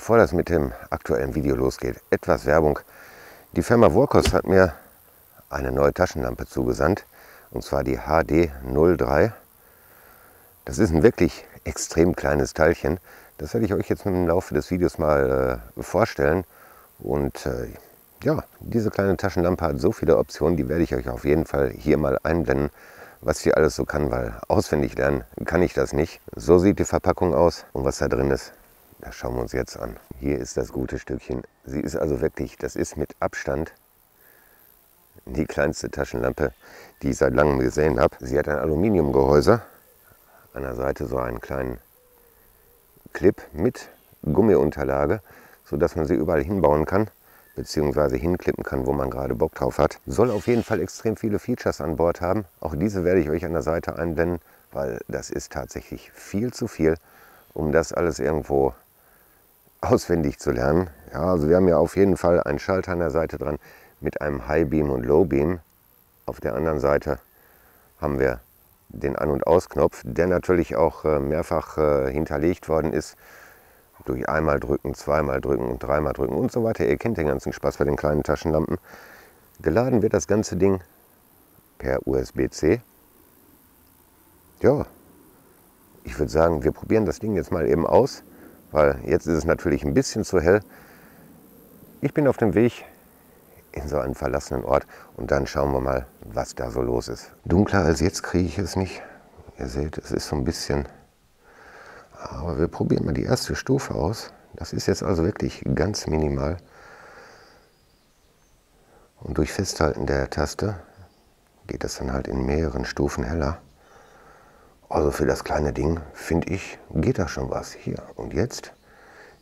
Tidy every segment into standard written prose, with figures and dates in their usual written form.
Bevor das mit dem aktuellen Video losgeht, etwas Werbung. Die Firma Vorkos hat mir eine neue Taschenlampe zugesandt, und zwar die HD03. Das ist ein wirklich extrem kleines Teilchen. Das werde ich euch jetzt im Laufe des Videos mal vorstellen. Und ja, diese kleine Taschenlampe hat so viele Optionen, die werde ich euch auf jeden Fall hier mal einblenden, was die alles so kann, weil auswendig lernen kann ich das nicht. So sieht die Verpackung aus, und was da drin ist, das schauen wir uns jetzt an. Hier ist das gute Stückchen. Sie ist also wirklich, das ist mit Abstand die kleinste Taschenlampe, die ich seit langem gesehen habe. Sie hat ein Aluminiumgehäuse, an der Seite so einen kleinen Clip mit Gummiunterlage, sodass man sie überall hinbauen kann, beziehungsweise hinklippen kann, wo man gerade Bock drauf hat. Soll auf jeden Fall extrem viele Features an Bord haben. Auch diese werde ich euch an der Seite einblenden, weil das ist tatsächlich viel zu viel, um das alles irgendwo auswendig zu lernen. Ja, also wir haben ja auf jeden Fall einen Schalter an der Seite dran mit einem High Beam und Low Beam. Auf der anderen Seite haben wir den An- und Ausknopf, der natürlich auch mehrfach hinterlegt worden ist durch einmal drücken, zweimal drücken und dreimal drücken und so weiter. Ihr kennt den ganzen Spaß bei den kleinen Taschenlampen. Geladen wird das ganze Ding per USB-C. Ja, ich würde sagen, wir probieren das Ding jetzt mal eben aus, weil jetzt ist es natürlich ein bisschen zu hell. Ich bin auf dem Weg in so einen verlassenen Ort und dann schauen wir mal, was da so los ist. Dunkler als jetzt kriege ich es nicht. Ihr seht, es ist so ein bisschen... Aber wir probieren mal die erste Stufe aus. Das ist jetzt also wirklich ganz minimal. Und durch Festhalten der Taste geht das dann halt in mehreren Stufen heller. Also für das kleine Ding, finde ich, geht da schon was. Hier und jetzt.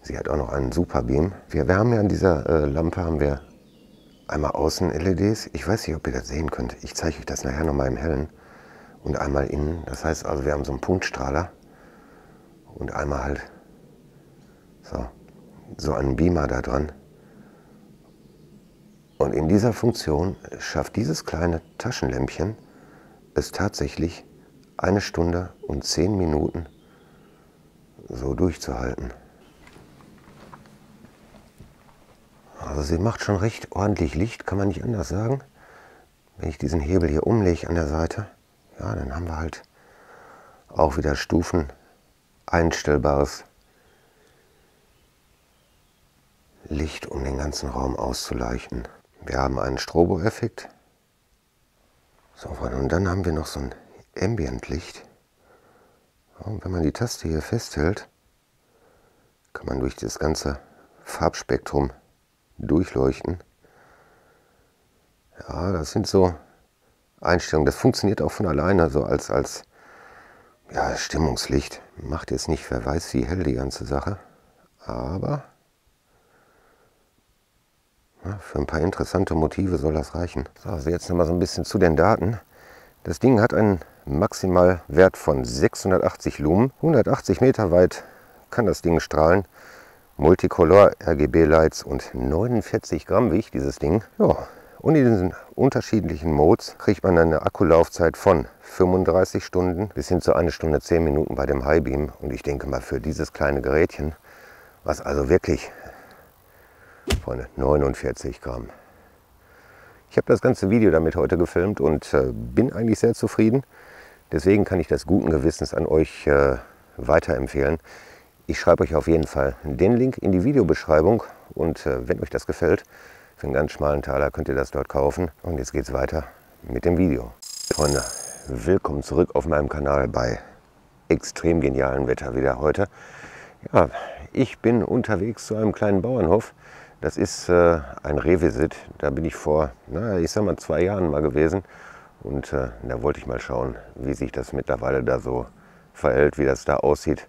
Sie hat auch noch einen Super Beam. Wir haben ja an dieser Lampe haben wir einmal außen LEDs. Ich weiß nicht, ob ihr das sehen könnt. Ich zeige euch das nachher nochmal im Hellen. Und einmal innen. Das heißt also, wir haben so einen Punktstrahler. Und einmal halt so einen Beamer da dran. Und in dieser Funktion schafft dieses kleine Taschenlämpchen es tatsächlich 1 Stunde und 10 Minuten so durchzuhalten. Also sie macht schon recht ordentlich Licht, kann man nicht anders sagen. Wenn ich diesen Hebel hier umlege an der Seite, ja, dann haben wir halt auch wieder Stufen einstellbares Licht, um den ganzen Raum auszuleuchten. Wir haben einen Strobo-Effekt. So, und dann haben wir noch so ein Ambient-Licht. Und wenn man die Taste hier festhält, kann man durch das ganze Farbspektrum durchleuchten. Ja, das sind so Einstellungen. Das funktioniert auch von alleine, so als ja, Stimmungslicht. Macht jetzt nicht, wer weiß wie hell die ganze Sache. Aber ja, für ein paar interessante Motive soll das reichen. So, also jetzt nochmal so ein bisschen zu den Daten. Das Ding hat einen Maximalwert von 680 Lumen. 180 Meter weit kann das Ding strahlen. Multicolor RGB Lights und 49 Gramm wiegt dieses Ding. Ja, und in diesen unterschiedlichen Modes kriegt man eine Akkulaufzeit von 35 Stunden bis hin zu 1 Stunde 10 Minuten bei dem High Beam. Und ich denke mal, für dieses kleine Gerätchen, was also wirklich von 49 Gramm. Ich habe das ganze Video damit heute gefilmt und bin eigentlich sehr zufrieden. Deswegen kann ich das guten Gewissens an euch weiterempfehlen. Ich schreibe euch auf jeden Fall den Link in die Videobeschreibung und wenn euch das gefällt, für einen ganz schmalen Taler könnt ihr das dort kaufen. Und jetzt geht es weiter mit dem Video. Freunde, willkommen zurück auf meinem Kanal bei extrem genialem Wetter wieder heute. Ja, ich bin unterwegs zu einem kleinen Bauernhof. Das ist ein Revisit. Da bin ich vor, ich sag mal 2 Jahren mal gewesen. Und da wollte ich mal schauen, wie sich das mittlerweile da so verhält, wie das da aussieht.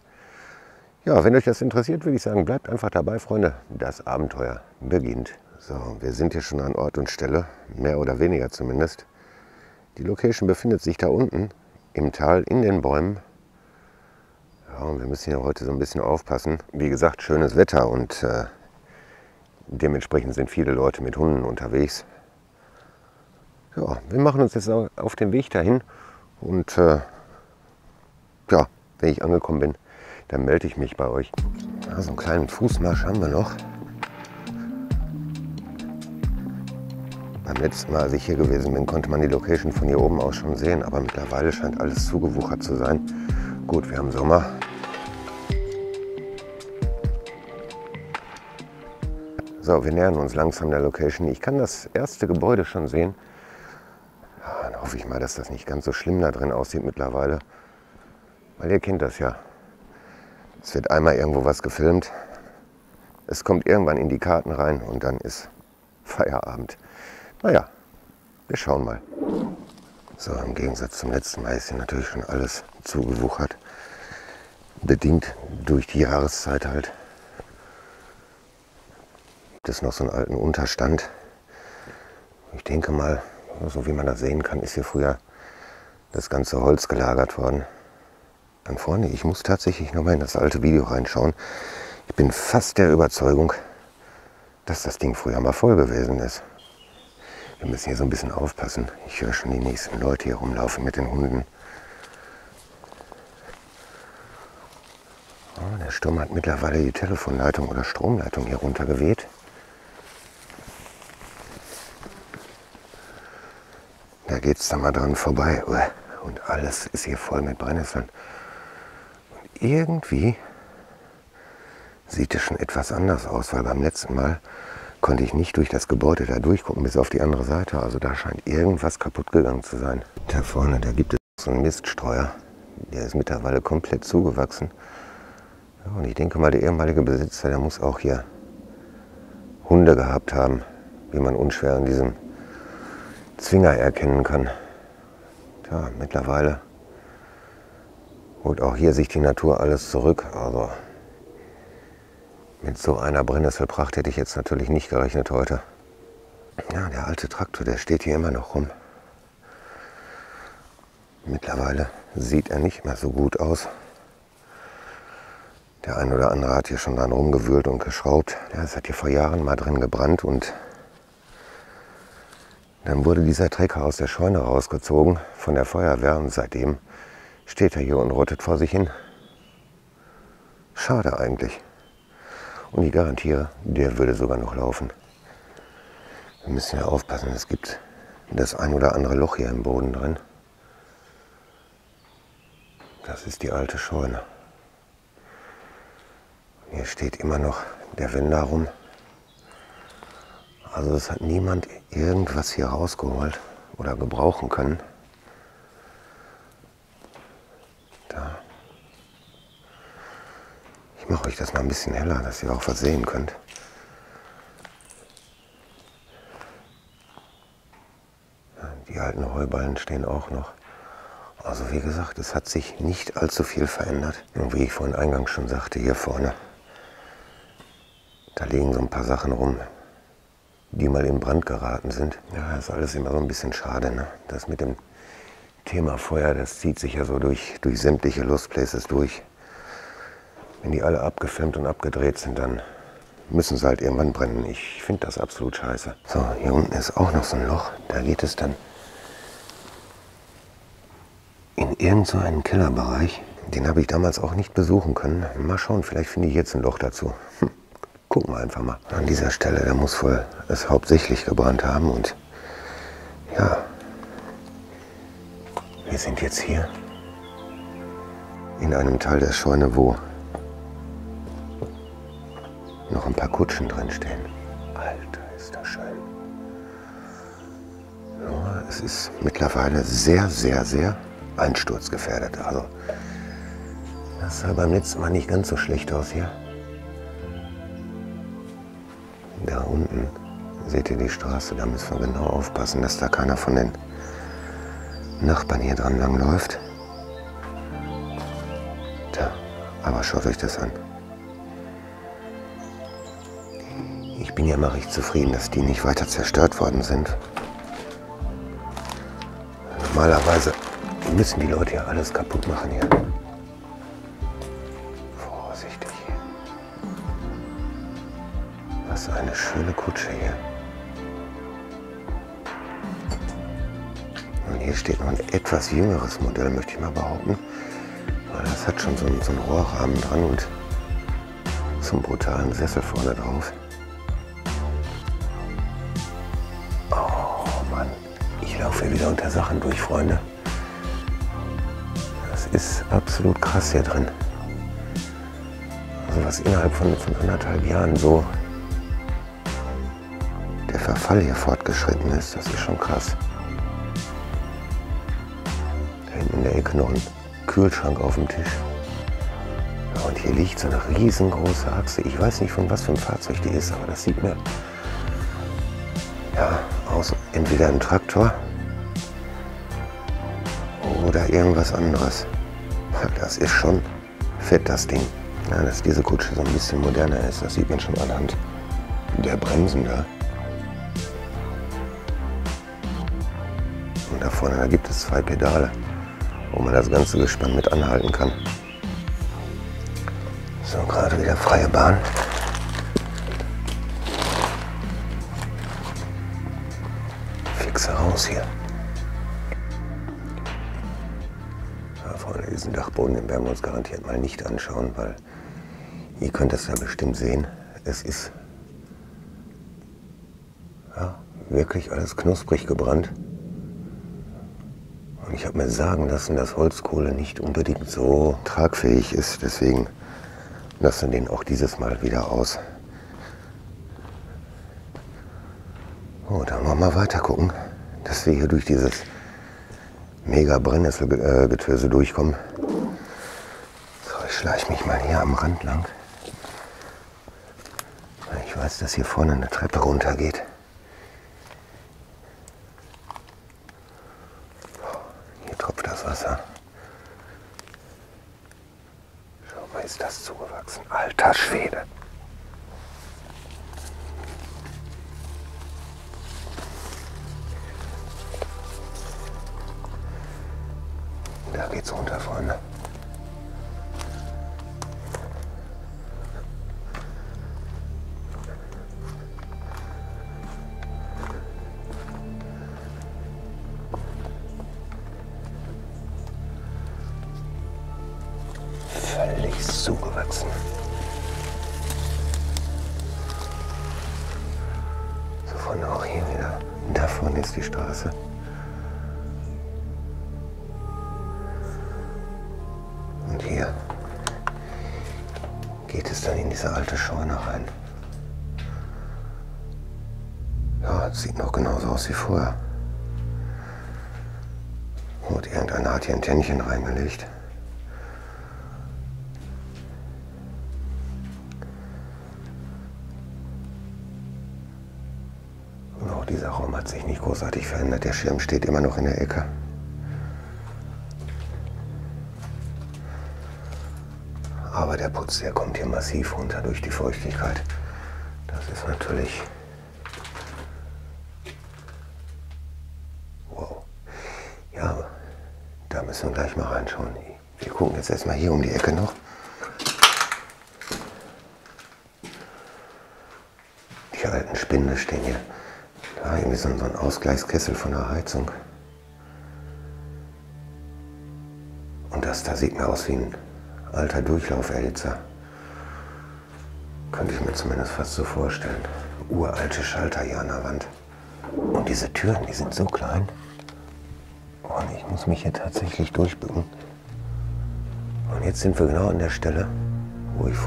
Ja, wenn euch das interessiert, würde ich sagen, bleibt einfach dabei, Freunde. Das Abenteuer beginnt. So, wir sind hier schon an Ort und Stelle, mehr oder weniger zumindest. Die Location befindet sich da unten im Tal, in den Bäumen. Ja, und wir müssen hier heute so ein bisschen aufpassen. Wie gesagt, schönes Wetter und dementsprechend sind viele Leute mit Hunden unterwegs. Ja, wir machen uns jetzt auf den Weg dahin und ja, wenn ich angekommen bin, dann melde ich mich bei euch. Ja, so einen kleinen Fußmarsch haben wir noch. Beim letzten Mal, als ich hier gewesen bin, konnte man die Location von hier oben aus schon sehen, aber mittlerweile scheint alles zugewuchert zu sein. Gut, wir haben Sommer. So, wir nähern uns langsam der Location. Ich kann das erste Gebäude schon sehen. Ja, dann hoffe ich mal, dass das nicht ganz so schlimm da drin aussieht mittlerweile. Weil ihr kennt das ja. Es wird einmal irgendwo was gefilmt. Es kommt irgendwann in die Karten rein und dann ist Feierabend. Naja, wir schauen mal. So, im Gegensatz zum letzten Mal ist hier natürlich schon alles zugewuchert. Bedingt durch die Jahreszeit halt. Gibt es noch so einen alten Unterstand. Ich denke mal, so wie man das sehen kann, ist hier früher das ganze Holz gelagert worden. Dann vorne, ich muss tatsächlich nochmal in das alte Video reinschauen. Ich bin fast der Überzeugung, dass das Ding früher mal voll gewesen ist. Wir müssen hier so ein bisschen aufpassen. Ich höre schon die nächsten Leute hier rumlaufen mit den Hunden. Oh, der Sturm hat mittlerweile die Telefonleitung oder Stromleitung hier runtergeweht. Da geht es dann mal dran vorbei. Und alles ist hier voll mit Brennnesseln. Und irgendwie sieht es schon etwas anders aus, weil beim letzten Mal konnte ich nicht durch das Gebäude da durchgucken bis auf die andere Seite. Also da scheint irgendwas kaputt gegangen zu sein. Da vorne, da gibt es so einen Miststreuer. Der ist mittlerweile komplett zugewachsen. Ja, und ich denke mal, der ehemalige Besitzer, der muss auch hier Hunde gehabt haben, wie man unschwer an diesem Zwinger erkennen kann. Tja, mittlerweile holt auch hier sich die Natur alles zurück. Also mit so einer Brennnesselpracht hätte ich jetzt natürlich nicht gerechnet heute. Ja, der alte Traktor, der steht hier immer noch rum. Mittlerweile sieht er nicht mehr so gut aus. Der ein oder andere hat hier schon dran rumgewühlt und geschraubt. Ja, es hat hier vor Jahren mal drin gebrannt und dann wurde dieser Trecker aus der Scheune rausgezogen von der Feuerwehr und seitdem steht er hier und rottet vor sich hin. Schade eigentlich. Und ich garantiere, der würde sogar noch laufen. Wir müssen ja aufpassen, es gibt das ein oder andere Loch hier im Boden drin. Das ist die alte Scheune. Hier steht immer noch der Wender rum. Also es hat niemand irgendwas hier rausgeholt oder gebrauchen können. Da. Ich mache euch das mal ein bisschen heller, dass ihr auch was sehen könnt. Ja, die alten Heuballen stehen auch noch. Also wie gesagt, es hat sich nicht allzu viel verändert. Und wie ich vorhin eingangs schon sagte, hier vorne, da liegen so ein paar Sachen rum, die mal in Brand geraten sind. Ja, das ist alles immer so ein bisschen schade, ne? Das mit dem Thema Feuer, das zieht sich ja so durch sämtliche Lost Places durch. Wenn die alle abgefilmt und abgedreht sind, dann müssen sie halt irgendwann brennen. Ich finde das absolut scheiße. So, hier unten ist auch noch so ein Loch. Da geht es dann in irgend so einen Kellerbereich. Den habe ich damals auch nicht besuchen können. Mal schauen, vielleicht finde ich jetzt ein Loch dazu. Gucken wir einfach mal. An dieser Stelle, da muss wohl es hauptsächlich gebrannt haben. Und ja, wir sind jetzt hier in einem Teil der Scheune, wo noch ein paar Kutschen drin stehen. Alter, ist das schön. Ja, es ist mittlerweile sehr, sehr, sehr einsturzgefährdet. Also, das sah beim letzten Mal nicht ganz so schlecht aus hier. Da unten seht ihr die Straße, da müssen wir genau aufpassen, dass da keiner von den Nachbarn hier dran lang läuft. Tja, aber schaut euch das an. Ich bin ja immer recht zufrieden, dass die nicht weiter zerstört worden sind. Normalerweise müssen die Leute ja alles kaputt machen hier. Vorsichtig. Was eine schöne Kutsche hier. Und hier steht noch ein etwas jüngeres Modell, möchte ich mal behaupten. Weil das hat schon so einen Rohrrahmen dran und zum brutalen Sessel vorne drauf. Oh Mann, ich laufe hier wieder unter Sachen durch, Freunde. Das ist absolut krass hier drin. Also was innerhalb von 1,5 Jahren so der Verfall hier fortgeschritten ist, das ist schon krass. Da hinten in der Ecke noch ein Kühlschrank auf dem Tisch. Ja, und hier liegt so eine riesengroße Achse. Ich weiß nicht, von was für ein Fahrzeug die ist, aber das sieht mir ja aus, entweder ein Traktor oder irgendwas anderes. Das ist schon fett, das Ding. Ja, dass diese Kutsche so ein bisschen moderner ist, das sieht man schon anhand der Bremsen da. Und da vorne, da gibt es 2 Pedale, wo man das ganze Gespann mit anhalten kann. So, gerade wieder freie Bahn. Fixe raus hier. Ja, Freunde, diesen Dachboden, den werden wir uns garantiert mal nicht anschauen, weil ihr könnt das ja bestimmt sehen. Es ist ja, wirklich alles knusprig gebrannt. Und ich habe mir sagen lassen, dass Holzkohle nicht unbedingt so tragfähig ist. Deswegen lassen wir den auch dieses Mal wieder aus. Oh, dann wollen wir mal weiter gucken, dass wir hier durch dieses mega Brennnesselgetöse durchkommen. So, ich schleiche mich mal hier am Rand lang. Ich weiß, dass hier vorne eine Treppe runtergeht. Hier tropft das Wasser. Schau mal, ist das zugewachsen. Alter Schwede. Da geht's runter, Freunde. Völlig zugewachsen. So, Freunde, auch hier wieder. Da vorne ist die Straße. Und hier geht es dann in diese alte Scheune rein. Ja, es sieht noch genauso aus wie vorher. Und irgendeiner hat hier ein Tännchen reingelegt. Und auch dieser Raum hat sich nicht großartig verändert. Der Schirm steht immer noch in der Ecke. Aber der Putz, der kommt hier massiv runter durch die Feuchtigkeit. Das ist natürlich... Wow. Ja, da müssen wir gleich mal reinschauen. Wir gucken jetzt erstmal hier um die Ecke noch. Die alten Spinde stehen hier. Da irgendwie so ein Ausgleichskessel von der Heizung. Und das da sieht mir aus wie ein alter Durchlauferhitzer. Könnte ich mir zumindest fast so vorstellen. Uralte Schalter hier an der Wand. Und diese Türen, die sind so klein. Und ich muss mich hier tatsächlich durchbücken. Und jetzt sind wir genau an der Stelle, wo ich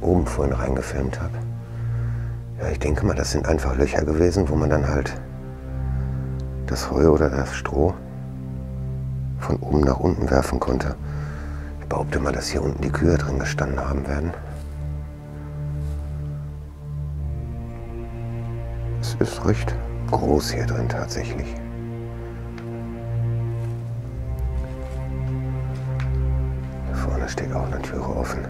oben vorhin reingefilmt habe. Ja, ich denke mal, das sind einfach Löcher gewesen, wo man dann halt das Heu oder das Stroh von oben nach unten werfen konnte. Ich behaupte mal, dass hier unten die Kühe drin gestanden haben werden. Es ist recht groß hier drin tatsächlich. Hier vorne steht auch eine Türe offen.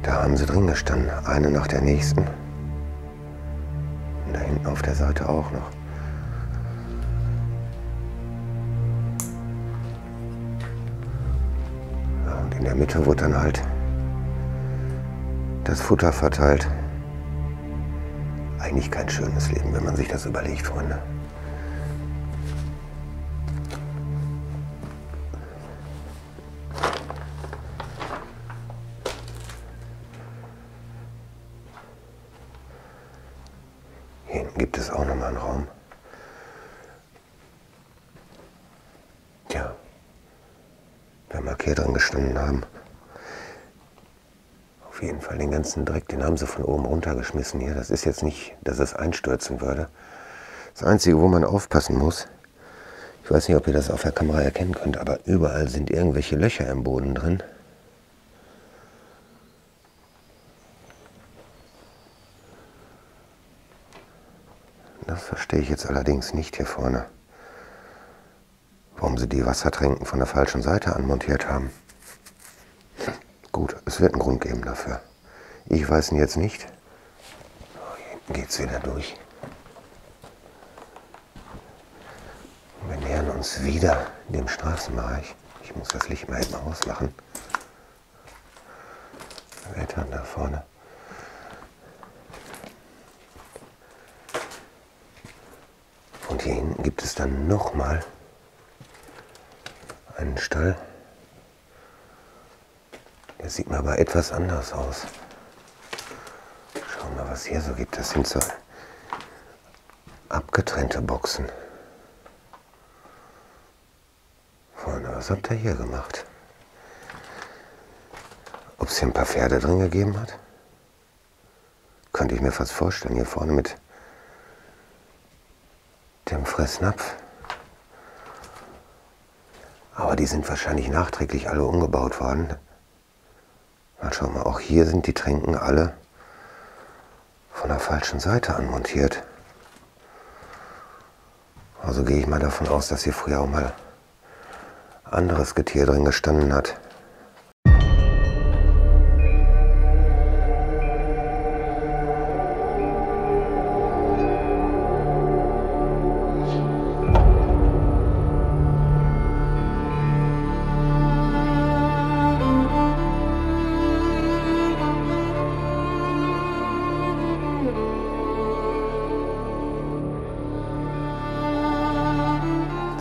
Da haben sie drin gestanden, eine nach der nächsten. Und da hinten auf der Seite auch noch. Ja, und in der Mitte wurde dann halt das Futter verteilt. Eigentlich kein schönes Leben, wenn man sich das überlegt, Freunde. anderen Raum. Tja, wer mag hier drin gestanden haben? Auf jeden Fall den ganzen Dreck, den haben sie von oben runtergeschmissen hier. Das ist jetzt nicht, dass es einstürzen würde. Das Einzige, wo man aufpassen muss, ich weiß nicht, ob ihr das auf der Kamera erkennen könnt, aber überall sind irgendwelche Löcher im Boden drin. Das verstehe ich jetzt allerdings nicht hier vorne, warum sie die Wassertränken von der falschen Seite anmontiert haben. Gut, es wird einen Grund geben dafür. Ich weiß ihn jetzt nicht. Oh, hier hinten geht es wieder durch. Wir nähern uns wieder dem Straßenbereich. Ich muss das Licht mal eben ausmachen. Wetter da vorne. Und hier hinten gibt es dann nochmal einen Stall. Der sieht mir aber etwas anders aus. Schauen wir mal, was hier so gibt. Das sind so abgetrennte Boxen. Freunde, was habt ihr hier gemacht? Ob es hier ein paar Pferde drin gegeben hat? Könnte ich mir fast vorstellen. Hier vorne mit dem Fressnapf. Aber die sind wahrscheinlich nachträglich alle umgebaut worden. Na, schau mal, auch hier sind die Tränken alle von der falschen Seite anmontiert. Also gehe ich mal davon aus, dass hier früher auch mal anderes Getier drin gestanden hat.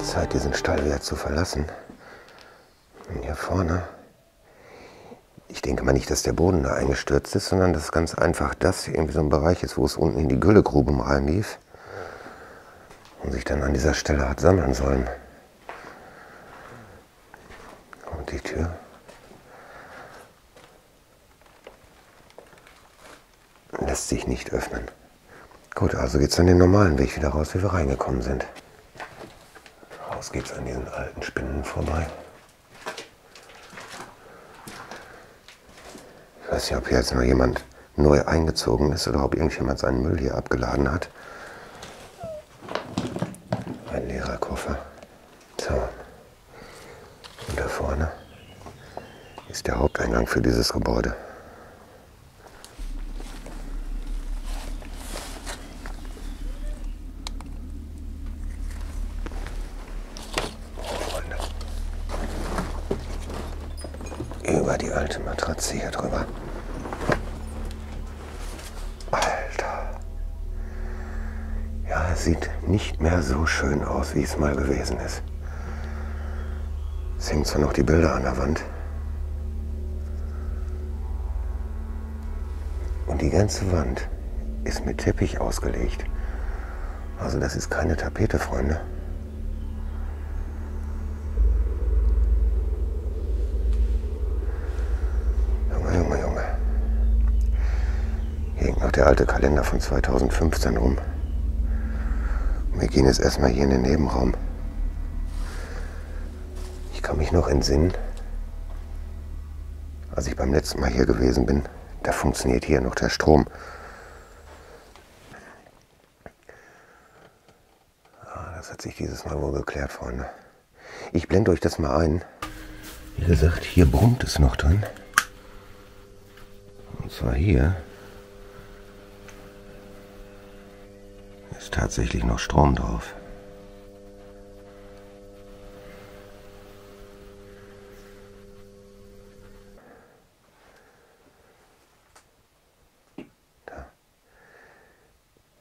Zeit, diesen Stall wieder zu verlassen. Und hier vorne, ich denke mal nicht, dass der Boden da eingestürzt ist, sondern dass ganz einfach das irgendwie so ein Bereich ist, wo es unten in die Güllegrube mal reinlief und sich dann an dieser Stelle hat sammeln sollen. Und die Tür lässt sich nicht öffnen. Gut, also geht es dann den normalen Weg wieder raus, wie wir reingekommen sind. Raus geht es an diesen alten Spinnen vorbei. Ich weiß nicht, ob hier jetzt noch jemand neu eingezogen ist oder ob irgendjemand seinen Müll hier abgeladen hat. Ein leerer Koffer. So. Und da vorne ist der Haupteingang für dieses Gebäude. Über die alte Matratze hier drüber. Alter. Ja, es sieht nicht mehr so schön aus, wie es mal gewesen ist. Es hängen zwar noch die Bilder an der Wand. Und die ganze Wand ist mit Teppich ausgelegt. Also das ist keine Tapete, Freunde. Hier hängt noch der alte Kalender von 2015 rum. Und wir gehen jetzt erstmal hier in den Nebenraum. Ich kann mich noch entsinnen, als ich beim letzten Mal hier gewesen bin, da funktioniert hier noch der Strom. Das hat sich dieses Mal wohl geklärt, Freunde. Ich blende euch das mal ein. Wie gesagt, hier brummt es noch drin. Und zwar hier ist tatsächlich noch Strom drauf. Da.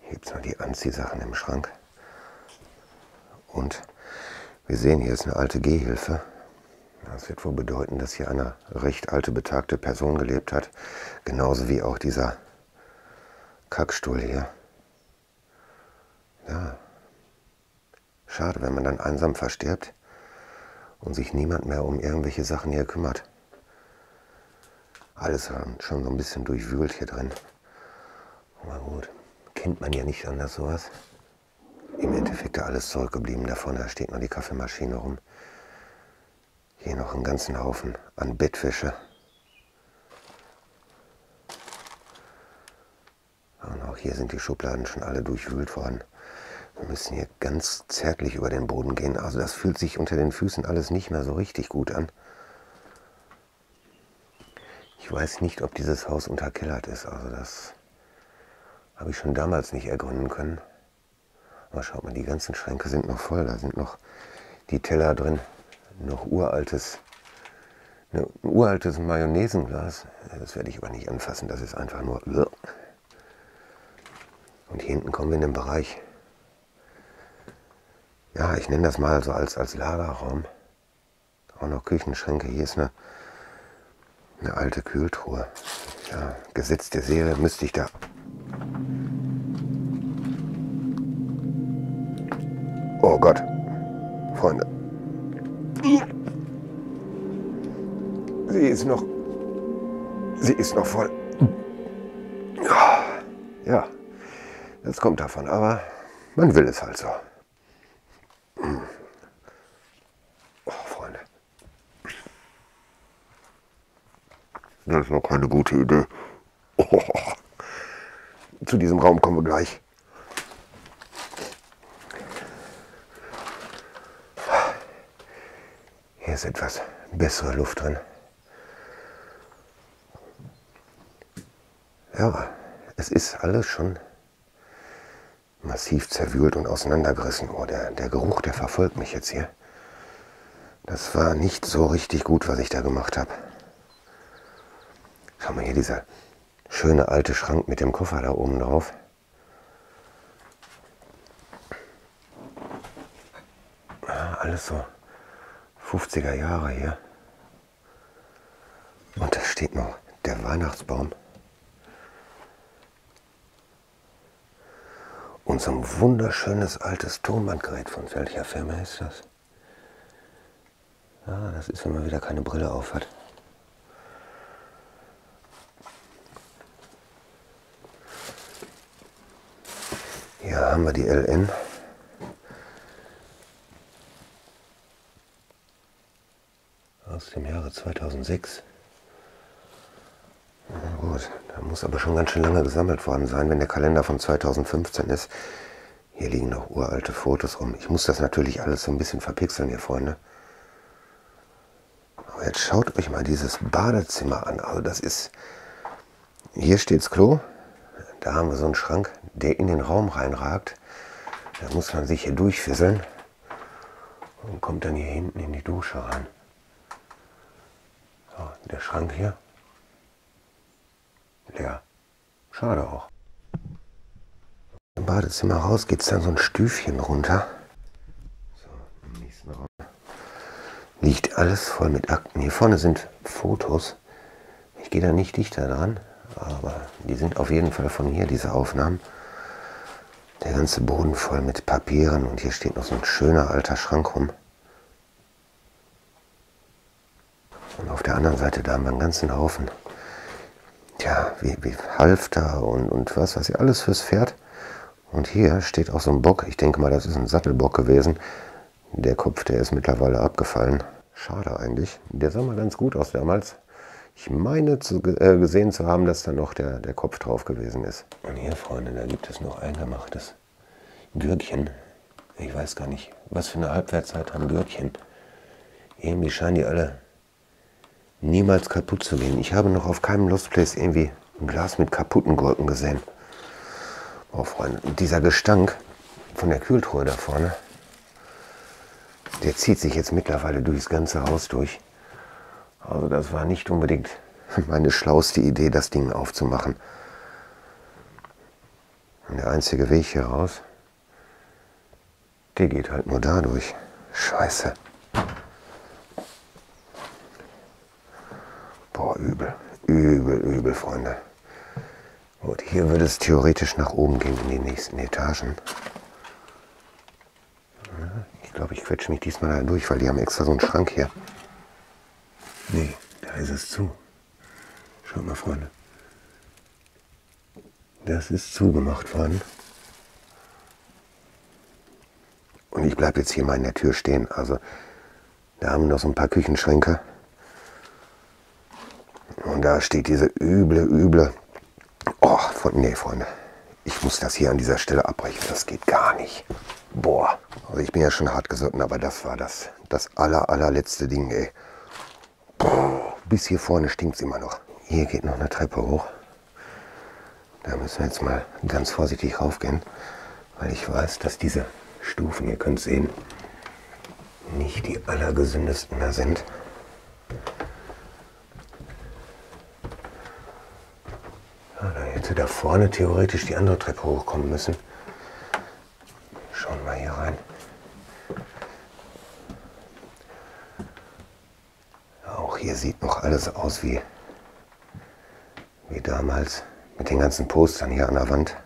Hier gibt es noch die Anziehsachen im Schrank. Und wir sehen, hier ist eine alte Gehhilfe. Das wird wohl bedeuten, dass hier eine recht alte, betagte Person gelebt hat. Genauso wie auch dieser Kackstuhl hier. Ja, schade, wenn man dann einsam verstirbt und sich niemand mehr um irgendwelche Sachen hier kümmert. Alles schon so ein bisschen durchwühlt hier drin. Aber gut, kennt man ja nicht anders sowas. Im Endeffekt da alles zurückgeblieben. Da vorne steht noch die Kaffeemaschine rum. Hier noch einen ganzen Haufen an Bettwäsche. Und auch hier sind die Schubladen schon alle durchwühlt worden. Wir müssen hier ganz zärtlich über den Boden gehen. Also das fühlt sich unter den Füßen alles nicht mehr so richtig gut an. Ich weiß nicht, ob dieses Haus unterkellert ist. Also das habe ich schon damals nicht ergründen können. Aber schaut mal, die ganzen Schränke sind noch voll. Da sind noch die Teller drin. Noch ein uraltes Mayonnaisenglas. Das werde ich aber nicht anfassen. Das ist einfach nur... Und hier hinten kommen wir in den Bereich... Ja, ich nenne das mal so als Lagerraum. Auch noch Küchenschränke. Hier ist eine alte Kühltruhe. Ja, Gesetz der Serie müsste ich da... Oh Gott, Freunde. Sie ist noch voll. Ja, das kommt davon, aber man will es halt so. Oh, Freunde. Das ist noch keine gute Idee. Oh. Zu diesem Raum kommen wir gleich. Hier ist etwas bessere Luft drin. Ja, es ist alles schon massiv zerwühlt und auseinandergerissen. Oh, der Geruch, der verfolgt mich jetzt hier. Das war nicht so richtig gut, was ich da gemacht habe. Schau mal hier, dieser schöne alte Schrank mit dem Koffer da oben drauf. Ja, alles so 50er Jahre hier. Und da steht noch der Weihnachtsbaum. Und so ein wunderschönes altes Tonbandgerät. Von welcher Firma ist das? Ja, das ist, wenn man wieder keine Brille auf hat. Hier haben wir die LN. Aus dem Jahre 2006. Na gut, da muss aber schon ganz schön lange gesammelt worden sein, wenn der Kalender von 2015 ist. Hier liegen noch uralte Fotos rum. Ich muss das natürlich alles so ein bisschen verpixeln hier, Freunde. Aber jetzt schaut euch mal dieses Badezimmer an. Also das ist... Hier steht's Klo. Da haben wir so einen Schrank, der in den Raum reinragt. Da muss man sich hier durchfisseln und kommt dann hier hinten in die Dusche rein. So, der Schrank hier. Leer. Schade auch. Im Badezimmer raus geht es dann so ein Stüfchen runter. So, im nächsten Raum. Liegt alles voll mit Akten. Hier vorne sind Fotos. Ich gehe da nicht dichter dran, aber die sind auf jeden Fall von hier, diese Aufnahmen. Der ganze Boden voll mit Papieren und hier steht noch so ein schöner alter Schrank rum. Und auf der anderen Seite, da haben wir einen ganzen Haufen. Tja, wie Halfter und was weiß ich, alles fürs Pferd. Und hier steht auch so ein Bock. Ich denke mal, das ist ein Sattelbock gewesen. Der Kopf, der ist mittlerweile abgefallen. Schade eigentlich. Der sah mal ganz gut aus damals. Ich meine gesehen zu haben, dass da noch der Kopf drauf gewesen ist. Und hier, Freunde, da gibt es noch eingemachtes Gürkchen. Ich weiß gar nicht, was für eine Halbwertszeit haben Gürkchen. Irgendwie scheinen die alle niemals kaputt zu gehen. Ich habe noch auf keinem Lost Place irgendwie ein Glas mit kaputten Gurken gesehen. Oh, Freunde, und dieser Gestank von der Kühltruhe da vorne, der zieht sich jetzt mittlerweile durchs ganze Haus durch. Also das war nicht unbedingt meine schlauste Idee, das Ding aufzumachen. Und der einzige Weg hier raus, der geht halt nur dadurch. Scheiße. Boah, übel. Übel, übel, Freunde. Gut, hier würde es theoretisch nach oben gehen in die nächsten Etagen. glaube, ich quetsche mich diesmal da durch, weil die haben extra so einen Schrank hier. Nee, da ist es zu. Schaut mal, Freunde. Das ist zugemacht worden. Und ich bleibe jetzt hier mal in der Tür stehen. Also da haben wir noch so ein paar Küchenschränke. Und da steht diese üble. Oh, nee, Freunde. Ich muss das hier an dieser Stelle abbrechen. Das geht gar nicht. Boah. Also ich bin ja schon hart gesotten, aber das war das allerletzte Ding, ey. Boah, bis hier vorne stinkt es immer noch. Hier geht noch eine Treppe hoch. Da müssen wir jetzt mal ganz vorsichtig raufgehen, weil ich weiß, dass diese Stufen, ihr könnt sehen, nicht die allergesündesten mehr sind. Ja, da hätte da vorne theoretisch die andere Treppe hochkommen müssen. Schauen wir hier rein. Auch hier sieht noch alles aus wie damals mit den ganzen Postern hier an der Wand.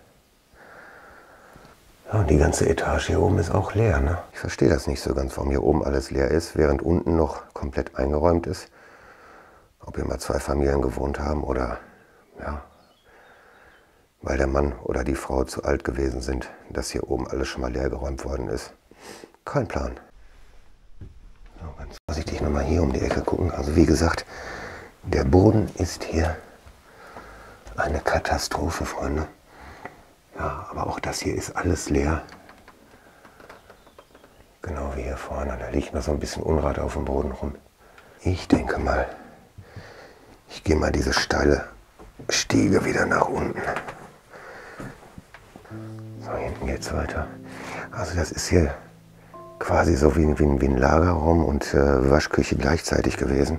Ja, und die ganze Etage hier oben ist auch leer, ne? Ich verstehe das nicht so ganz, warum hier oben alles leer ist, während unten noch komplett eingeräumt ist. Ob hier mal 2 Familien gewohnt haben oder, ja, weil der Mann oder die Frau zu alt gewesen sind, dass hier oben alles schon mal leer geräumt worden ist. Kein Plan. So, ganz vorsichtig nochmal hier um die Ecke gucken. Also wie gesagt, der Boden ist hier eine Katastrophe, Freunde. Ja, aber auch das hier ist alles leer. Genau wie hier vorne. Da liegt noch so ein bisschen Unrat auf dem Boden rum. Ich denke mal, ich gehe mal diese steile Stiege wieder nach unten. So, hinten geht's weiter. Also das ist hier quasi so wie ein Lagerraum und Waschküche gleichzeitig gewesen.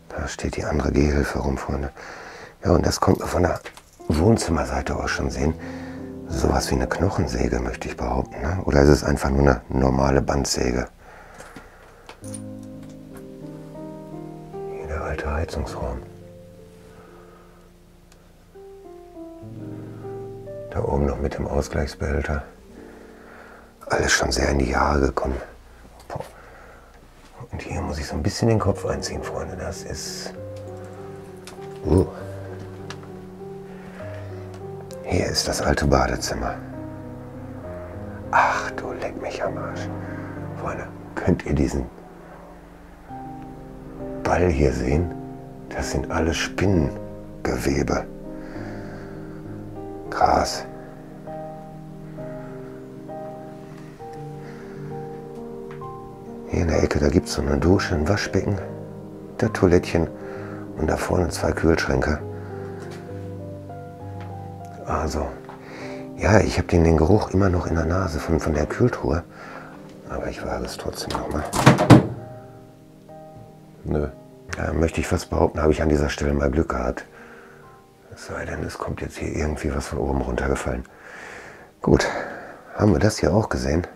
Da steht die andere Gehhilfe rum, Freunde. Ja, und das kommt man von der Wohnzimmerseite aus schon sehen. Sowas wie eine Knochensäge, möchte ich behaupten. Ne? Oder ist es einfach nur eine normale Bandsäge? Hier der alte Heizungsraum. Da oben noch mit dem Ausgleichsbehälter. Alles schon sehr in die Jahre gekommen. Und hier muss ich so ein bisschen den Kopf einziehen, Freunde. Das ist... Hier ist das alte Badezimmer. Ach du leck mich am Arsch. Freunde, könnt ihr diesen Ball hier sehen? Das sind alles Spinnengewebe. Krass. Hier in der Ecke, da gibt es so eine Dusche, ein Waschbecken, das Toilettchen und da vorne 2 Kühlschränke. Also, ja, ich habe den Geruch immer noch in der Nase von der Kühltruhe. Aber ich wage es trotzdem nochmal. Nö. Ja, möchte ich fast behaupten, habe ich an dieser Stelle mal Glück gehabt. Es sei denn, es kommt jetzt hier irgendwie was von oben runtergefallen. Gut, haben wir das hier auch gesehen.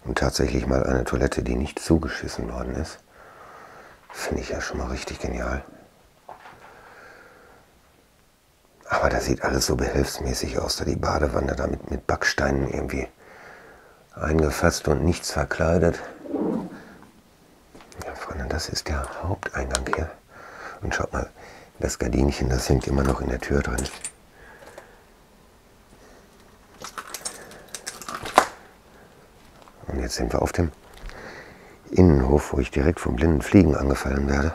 Und tatsächlich mal eine Toilette, die nicht zugeschissen worden ist. Finde ich ja schon mal richtig genial. Aber das sieht alles so behelfsmäßig aus, da die Badewanne damit mit Backsteinen irgendwie eingefasst und nichts verkleidet. Ja, Freunde, das ist der Haupteingang hier. Und schaut mal, das Gardinchen, das hängt immer noch in der Tür drin. Und jetzt sind wir auf dem Innenhof, wo ich direkt vom blinden Fliegen angefallen werde.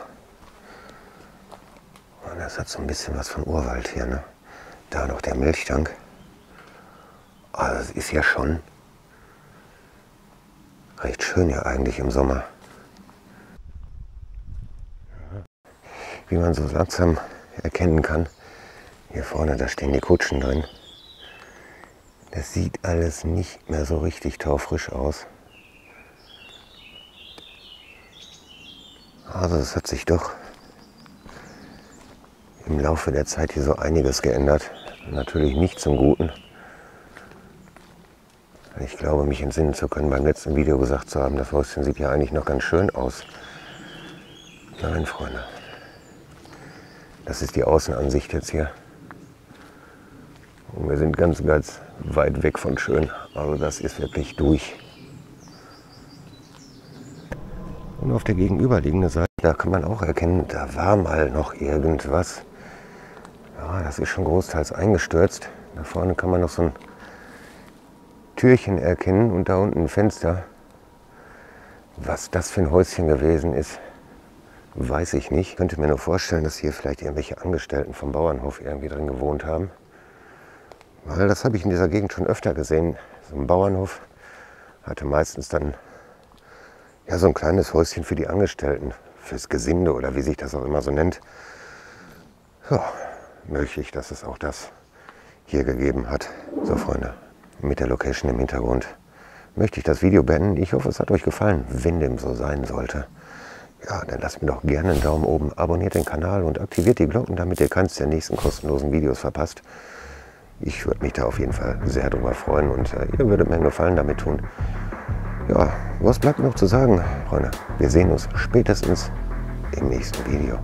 Und das hat so ein bisschen was von Urwald hier, ne? Da noch der Milchtank. Also es ist ja schon recht schön hier eigentlich im Sommer. Wie man so langsam erkennen kann, hier vorne, da stehen die Kutschen drin. Das sieht alles nicht mehr so richtig taufrisch aus. Also es hat sich doch im Laufe der Zeit hier so einiges geändert. Natürlich nicht zum Guten. Ich glaube, mich entsinnen zu können, beim letzten Video gesagt zu haben, das Häuschen sieht ja eigentlich noch ganz schön aus. Nein, Freunde. Das ist die Außenansicht jetzt hier. Und wir sind ganz weit weg von schön. Also das ist wirklich durch. Und auf der gegenüberliegenden Seite, da kann man auch erkennen, da war mal noch irgendwas. Ja, das ist schon großteils eingestürzt. Da vorne kann man noch so ein Türchen erkennen und da unten ein Fenster. Was das für ein Häuschen gewesen ist, weiß ich nicht. Ich könnte mir nur vorstellen, dass hier vielleicht irgendwelche Angestellten vom Bauernhof irgendwie drin gewohnt haben. Weil das habe ich in dieser Gegend schon öfter gesehen. So ein Bauernhof hatte meistens dann ja so ein kleines Häuschen für die Angestellten, fürs Gesinde oder wie sich das auch immer so nennt. Ja, möglich, dass es auch das hier gegeben hat. So Freunde, mit der Location im Hintergrund möchte ich das Video beenden. Ich hoffe, es hat euch gefallen. Wenn dem so sein sollte, ja, dann lasst mir doch gerne einen Daumen oben, abonniert den Kanal und aktiviert die Glocken, damit ihr keins der nächsten kostenlosen Videos verpasst. Ich würde mich da auf jeden Fall sehr drüber freuen und ihr würdet mir einen Gefallen damit tun. Ja, was bleibt noch zu sagen, Freunde? Wir sehen uns spätestens im nächsten Video.